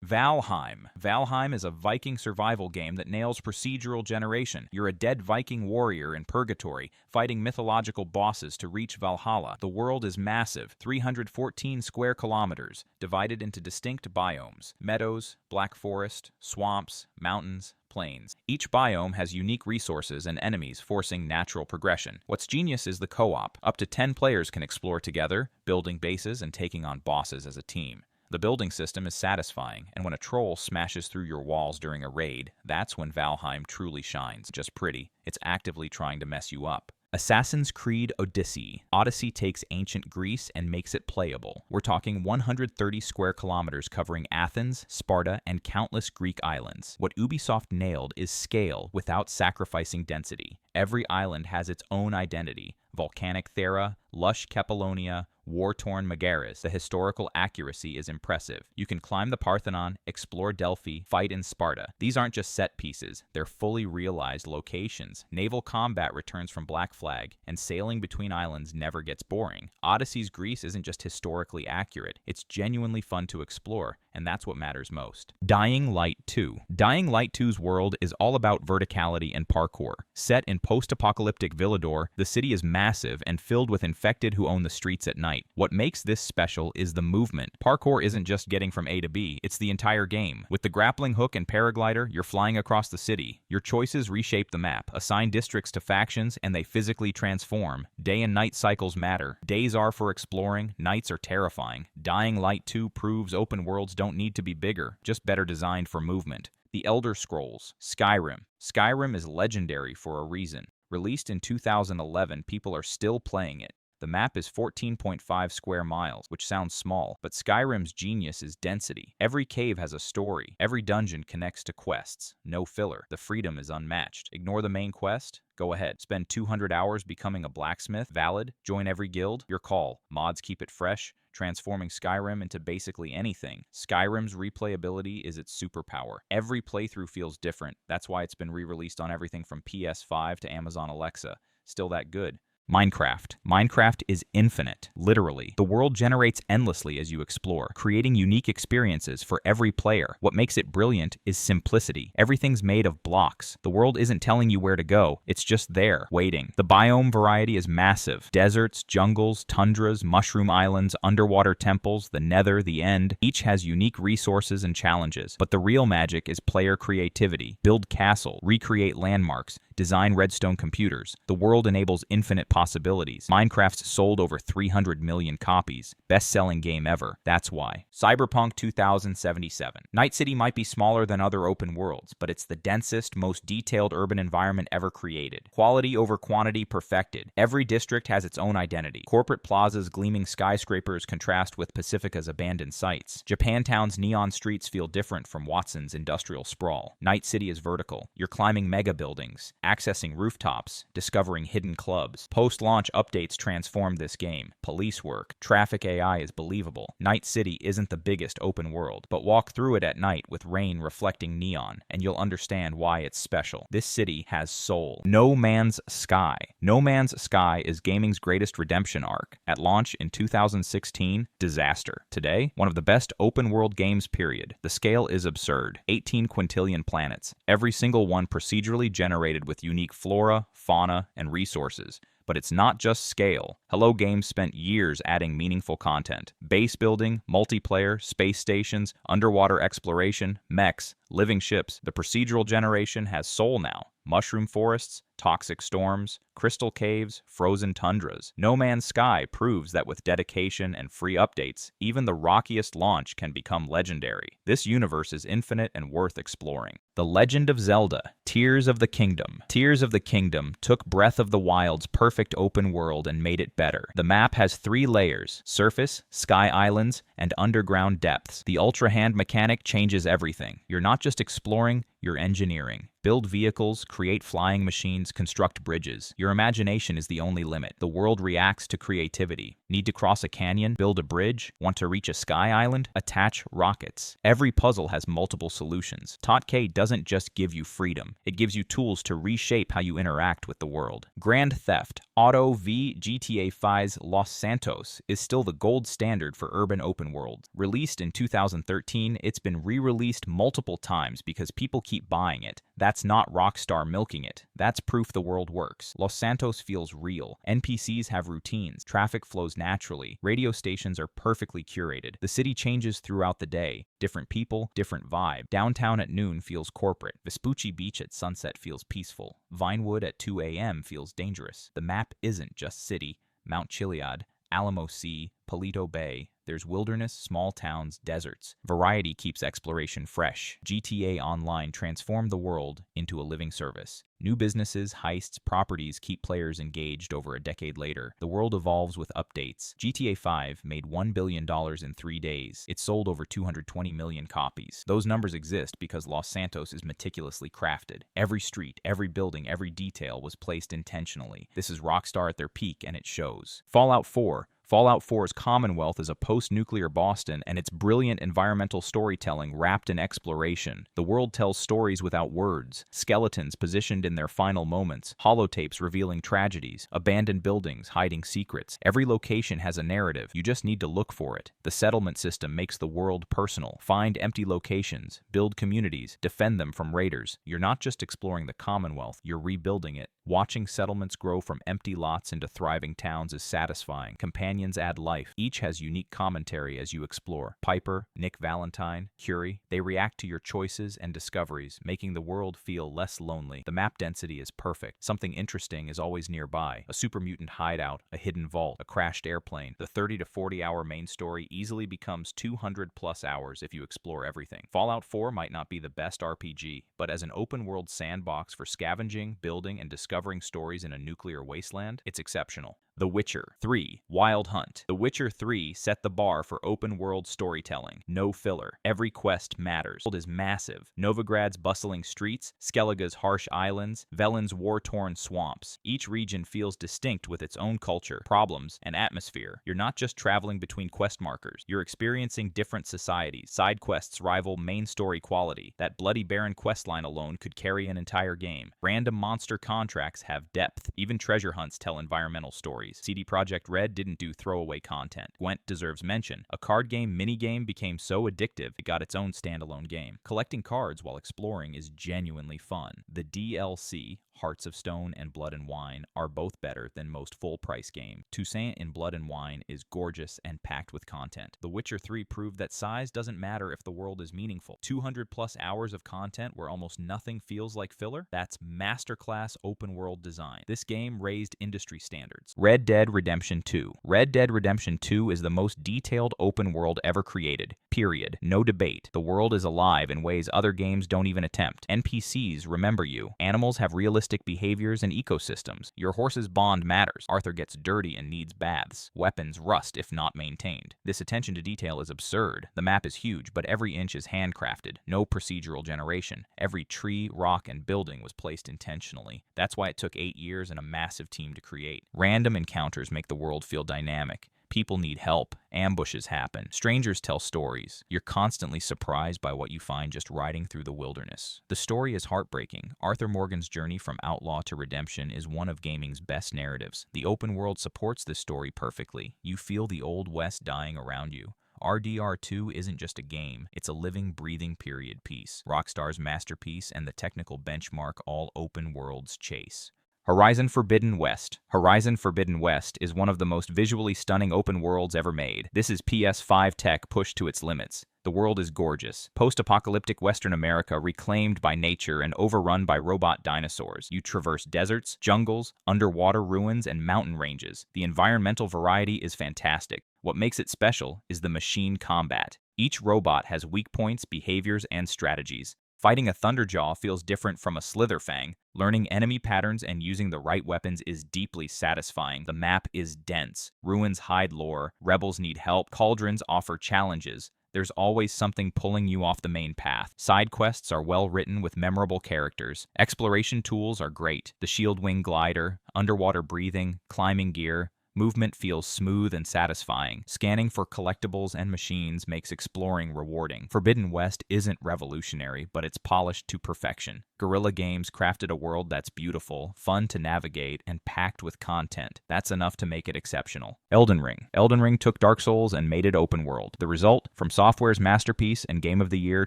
Valheim. Valheim is a Viking survival game that nails procedural generation. You're a dead Viking warrior in purgatory, fighting mythological bosses to reach Valhalla. The world is massive, 314 square kilometers, divided into distinct biomes: meadows, black forest, swamps, mountains, plains. Each biome has unique resources and enemies, forcing natural progression. What's genius is the co-op. Up to 10 players can explore together, building bases and taking on bosses as a team. The building system is satisfying, and when a troll smashes through your walls during a raid, that's when Valheim truly shines. Just pretty, it's actively trying to mess you up. Assassin's Creed Odyssey. Odyssey takes ancient Greece and makes it playable. We're talking 130 square kilometers covering Athens, Sparta, and countless Greek islands. What Ubisoft nailed is scale without sacrificing density. Every island has its own identity: volcanic Thera, lush Kepalonia, war-torn Megaris. The historical accuracy is impressive. You can climb the Parthenon, explore Delphi, fight in Sparta. These aren't just set pieces, they're fully realized locations. Naval combat returns from Black Flag, and sailing between islands never gets boring. Odyssey's Greece isn't just historically accurate, it's genuinely fun to explore, and that's what matters most. Dying Light 2. Dying Light 2's world is all about verticality and parkour. Set in post-apocalyptic Villador, the city is massive and filled with infected who own the streets at night. What makes this special is the movement. Parkour isn't just getting from A to B, it's the entire game. With the grappling hook and paraglider, you're flying across the city. Your choices reshape the map, assign districts to factions, and they physically transform. Day and night cycles matter. Days are for exploring, nights are terrifying. Dying Light 2 proves open worlds don't need to be bigger, just better designed for movement. The Elder Scrolls. Skyrim. Skyrim is legendary for a reason. Released in 2011, people are still playing it. The map is 14.5 square miles, which sounds small, but Skyrim's genius is density. Every cave has a story. Every dungeon connects to quests. No filler. The freedom is unmatched. Ignore the main quest? Go ahead. Spend 200 hours becoming a blacksmith? Valid. Join every guild? Your call. Mods keep it fresh, transforming Skyrim into basically anything. Skyrim's replayability is its superpower. Every playthrough feels different. That's why it's been re-released on everything from PS5 to Amazon Alexa. Still that good. Minecraft. Minecraft is infinite, literally. The world generates endlessly as you explore, creating unique experiences for every player. What makes it brilliant is simplicity. Everything's made of blocks. The world isn't telling you where to go, it's just there, waiting. The biome variety is massive. Deserts, jungles, tundras, mushroom islands, underwater temples, the nether, the end. Each has unique resources and challenges. But the real magic is player creativity. Build castle, recreate landmarks, design redstone computers. The world enables infinite possibilities. Minecraft's sold over 300 million copies. Best-selling game ever. That's why. Cyberpunk 2077. Night City might be smaller than other open worlds, but it's the densest, most detailed urban environment ever created. Quality over quantity perfected. Every district has its own identity. Corporate plazas, gleaming skyscrapers contrast with Pacifica's abandoned sites. Japantown's neon streets feel different from Watson's industrial sprawl. Night City is vertical. You're climbing mega buildings, accessing rooftops, discovering hidden clubs. Post-launch updates transformed this game. Police work. Traffic AI is believable. Night City isn't the biggest open world, but walk through it at night with rain reflecting neon, and you'll understand why it's special. This city has soul. No Man's Sky. No Man's Sky is gaming's greatest redemption arc. At launch in 2016, disaster. Today, one of the best open world games, period. The scale is absurd. 18 quintillion planets. Every single one procedurally generated with unique flora, fauna, and resources. But it's not just scale. Hello Games spent years adding meaningful content. Base building, multiplayer, space stations, underwater exploration, mechs, living ships. The procedural generation has soul now. Mushroom forests, toxic storms, crystal caves, frozen tundras. No Man's Sky proves that with dedication and free updates, even the rockiest launch can become legendary. This universe is infinite and worth exploring. The Legend of Zelda Tears of the Kingdom. Tears of the Kingdom took Breath of the Wild's perfect open world and made it better. The map has 3 layers: surface, sky islands, and underground depths. The Ultra Hand mechanic changes everything. You're not just exploring, you're engineering. Build vehicles, create flying machines, islands, construct bridges. Your imagination is the only limit. The world reacts to creativity. Need to cross a canyon? Build a bridge? Want to reach a sky island? Attach rockets. Every puzzle has multiple solutions. TOTK doesn't just give you freedom. It gives you tools to reshape how you interact with the world. Grand Theft Auto v GTA 5's Los Santos is still the gold standard for urban open worlds. Released in 2013, it's been re-released multiple times because people keep buying it. That's not Rockstar milking it. That's proof the world works. Los Santos feels real. NPCs have routines. Traffic flows naturally. Radio stations are perfectly curated. The city changes throughout the day. Different people, different vibe. Downtown at noon feels corporate. Vespucci Beach at sunset feels peaceful. Vinewood at 2 a.m. feels dangerous. The map isn't just city. Mount Chiliad, Alamo Sea, Palito Bay. There's wilderness, small towns, deserts. Variety keeps exploration fresh. GTA Online transformed the world into a living service. New businesses, heists, properties keep players engaged over a decade later. The world evolves with updates. GTA 5 made $1 billion in 3 days. It sold over 220 million copies. Those numbers exist because Los Santos is meticulously crafted. Every street, every building, every detail was placed intentionally. This is Rockstar at their peak, and it shows. Fallout 4. Fallout 4's Commonwealth is a post-nuclear Boston, and its brilliant environmental storytelling wrapped in exploration. The world tells stories without words, skeletons positioned in their final moments, holotapes revealing tragedies, abandoned buildings hiding secrets. Every location has a narrative, you just need to look for it. The settlement system makes the world personal. Find empty locations, build communities, defend them from raiders. You're not just exploring the Commonwealth, you're rebuilding it. Watching settlements grow from empty lots into thriving towns is satisfying. Companions add life. Each has unique commentary as you explore. Piper, Nick Valentine, Curie, they react to your choices and discoveries, making the world feel less lonely. The map density is perfect. Something interesting is always nearby. A super mutant hideout, a hidden vault, a crashed airplane. The 30 to 40 hour main story easily becomes 200 plus hours if you explore everything. Fallout 4 might not be the best RPG, but as an open world sandbox for scavenging, building, and discovering stories in a nuclear wasteland, it's exceptional. The Witcher 3 Wild Hunt. The Witcher 3 set the bar for open-world storytelling. No filler. Every quest matters. The world is massive. Novigrad's bustling streets, Skellige's harsh islands, Velen's war-torn swamps. Each region feels distinct with its own culture, problems, and atmosphere. You're not just traveling between quest markers. You're experiencing different societies. Side quests rival main story quality. That Bloody Baron questline alone could carry an entire game. Random monster contracts have depth. Even treasure hunts tell environmental stories. CD Projekt Red didn't do throwaway content. Gwent deserves mention. A card game minigame became so addictive it got its own standalone game. Collecting cards while exploring is genuinely fun. The DLC, Hearts of Stone and Blood and Wine, are both better than most full-price games. Toussaint in Blood and Wine is gorgeous and packed with content. The Witcher 3 proved that size doesn't matter if the world is meaningful. 200 plus hours of content where almost nothing feels like filler? That's masterclass open-world design. This game raised industry standards. Red Dead Redemption 2. Red Dead Redemption 2 is the most detailed open world ever created. Period. No debate. The world is alive in ways other games don't even attempt. NPCs remember you. Animals have realistic behaviors and ecosystems. Your horse's bond matters. Arthur gets dirty and needs baths. Weapons rust if not maintained. This attention to detail is absurd. The map is huge, but every inch is handcrafted. No procedural generation. Every tree, rock, and building was placed intentionally. That's why it took 8 years and a massive team to create. Random encounters make the world feel dynamic. People need help. Ambushes happen. Strangers tell stories. You're constantly surprised by what you find just riding through the wilderness. The story is heartbreaking. Arthur Morgan's journey from outlaw to redemption is one of gaming's best narratives. The open world supports this story perfectly. You feel the Old West dying around you. RDR2 isn't just a game, it's a living, breathing period piece. Rockstar's masterpiece and the technical benchmark all open worlds chase. Horizon Forbidden West. Horizon Forbidden West is one of the most visually stunning open worlds ever made. This is PS5 tech pushed to its limits. The world is gorgeous. Post-apocalyptic Western America reclaimed by nature and overrun by robot dinosaurs. You traverse deserts, jungles, underwater ruins, and mountain ranges. The environmental variety is fantastic. What makes it special is the machine combat. Each robot has weak points, behaviors, and strategies. Fighting a Thunderjaw feels different from a Slitherfang. Learning enemy patterns and using the right weapons is deeply satisfying. The map is dense. Ruins hide lore. Rebels need help. Cauldrons offer challenges. There's always something pulling you off the main path. Side quests are well written with memorable characters. Exploration tools are great. The shield wing glider, underwater breathing, climbing gear. Movement feels smooth and satisfying. Scanning for collectibles and machines makes exploring rewarding. Forbidden West isn't revolutionary, but it's polished to perfection. Guerrilla Games crafted a world that's beautiful, fun to navigate, and packed with content. That's enough to make it exceptional. Elden Ring. Elden Ring took Dark Souls and made it open world. The result? From Software's masterpiece and Game of the Year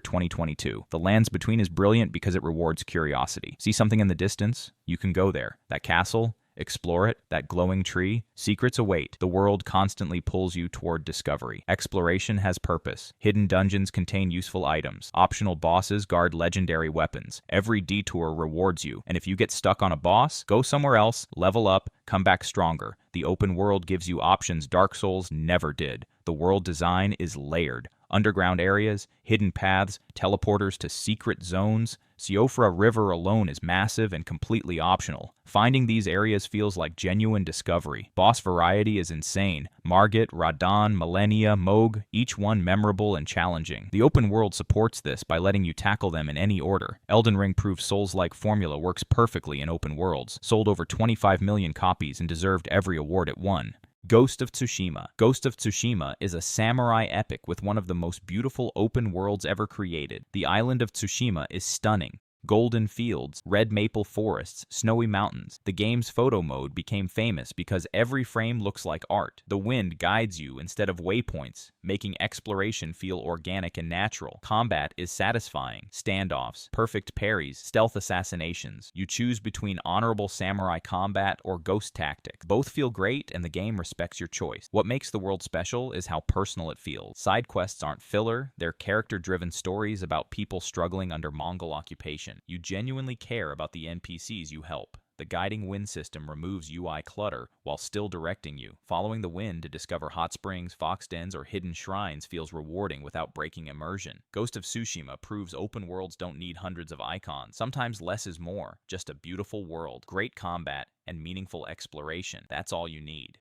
2022. The Lands Between is brilliant because it rewards curiosity. See something in the distance? You can go there. That castle? Explore it, that glowing tree. Secrets await. The world constantly pulls you toward discovery. Exploration has purpose. Hidden dungeons contain useful items. Optional bosses guard legendary weapons. Every detour rewards you. And if you get stuck on a boss, go somewhere else, level up, come back stronger. The open world gives you options Dark Souls never did. The world design is layered. Underground areas, hidden paths, teleporters to secret zones. Siofra River alone is massive and completely optional. Finding these areas feels like genuine discovery. Boss variety is insane. Margit, Radon, Millennia, Moog, each one memorable and challenging. The open world supports this by letting you tackle them in any order. Elden Ring proves Souls-like formula works perfectly in open worlds. Sold over 25 million copies and deserved every award it won. Ghost of Tsushima. Ghost of Tsushima is a samurai epic with one of the most beautiful open worlds ever created. The island of Tsushima is stunning. Golden fields, red maple forests, snowy mountains. The game's photo mode became famous because every frame looks like art. The wind guides you instead of waypoints, making exploration feel organic and natural. Combat is satisfying. Standoffs, perfect parries, stealth assassinations. You choose between honorable samurai combat or ghost tactics. Both feel great and the game respects your choice. What makes the world special is how personal it feels. Side quests aren't filler, they're character-driven stories about people struggling under Mongol occupation. You genuinely care about the NPCs you help. The guiding wind system removes UI clutter while still directing you. Following the wind to discover hot springs, fox dens, or hidden shrines feels rewarding without breaking immersion. Ghost of Tsushima proves open worlds don't need hundreds of icons. Sometimes less is more. Just a beautiful world, great combat, and meaningful exploration. That's all you need.